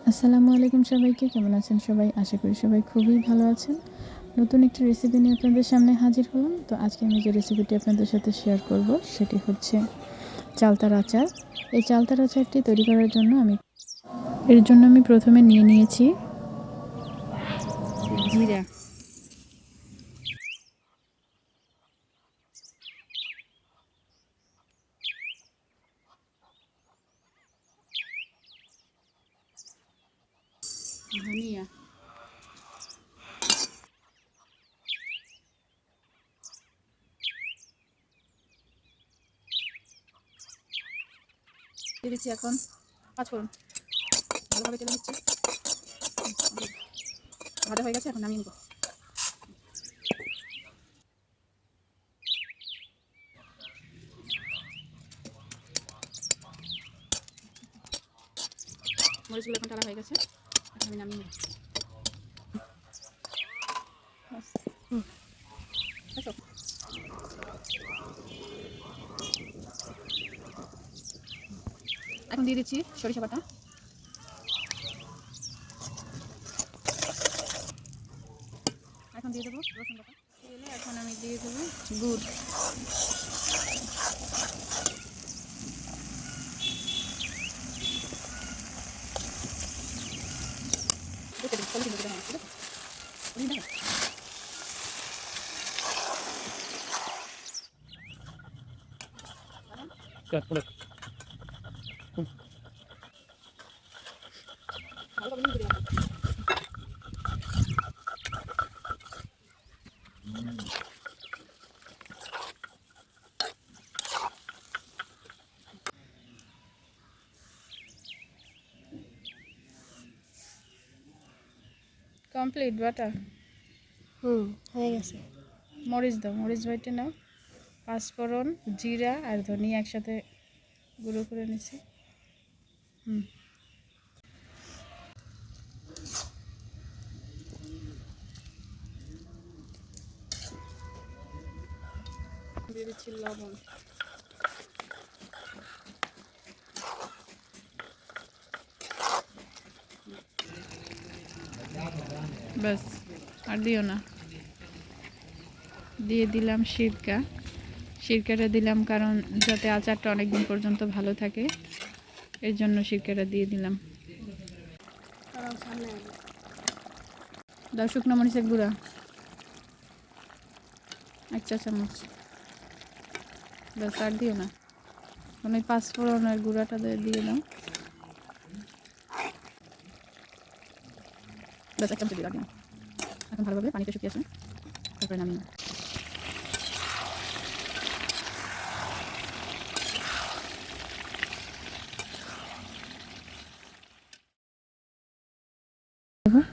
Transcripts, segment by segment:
আসসালামু আলাইকুম সবাইকে, কেমন আছেন সবাই? আশা করি সবাই খুবই ভালো আছেন। নতুন একটি রেসিপি নিয়ে আপনাদের সামনে হাজির হলাম। তো আজকে আমি যে রেসিপিটি আপনাদের সাথে শেয়ার করব সেটি হচ্ছে চালতার আচার। এই চালতার আচারটি তৈরি করার জন্য এর জন্য আমি প্রথমে নিয়ে নিয়েছি জিরা, ধনিয়া, দিয়ে দিচ্ছি এখন পাঁচফোড়ন। ভালোভাবে তেলে দিচ্ছি, ভাজা হয়ে গেছে, এখন নামিয়ে নেব। মরিচগুলো এখন টালা হয়ে গেছে, এখন আমি নামিয়ে নেব। এখন দিয়ে দিচ্ছি সরিষা বাটা, এখন দিয়ে দেবো রসুন বাটা, তেলে এখন আমি দিয়ে দেবো গুড়, কমপ্লিট বাটা। হয়ে গেছে। মরিচ দাও, মরিচ বাইটে নাও, পাঁচফোড়ন, জিরা আর ধনিয়া একসাথে গুঁড়ো করে নিছি। দিয়ে দিচ্ছি লবণ, ব্যাস আর দিও না। দিয়ে দিলাম সিরকা, সিরকাটা দিলাম কারণ যাতে আচারটা অনেক দিন পর্যন্ত ভালো থাকে, এর জন্য সিরকাটা দিয়ে দিলাম। দাও শুকনো মরিচের গুঁড়া 1 চা চামচ, ব্যাস আর দিও না। এখন ওই পাঁচফোড়নের গুঁড়াটা দিয়ে দাও, ব্যাস 1 চামচ দিয়ে দিলাম। এখন ভালোভাবে পানিতে শুকিয়ে আসুন, তারপরে নামিয়ে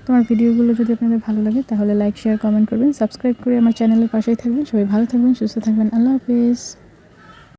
তোমার ভিডিওগুলো যদি আপনাদের ভালো লাগে তাহলে লাইক, শেয়ার, কমেন্ট করবেন, সাবস্ক্রাইব করে আমার চ্যানেলের পাশেই থাকবেন। সবাই ভালো থাকবেন, সুস্থ থাকবেন। আল্লাহ হাফেজ।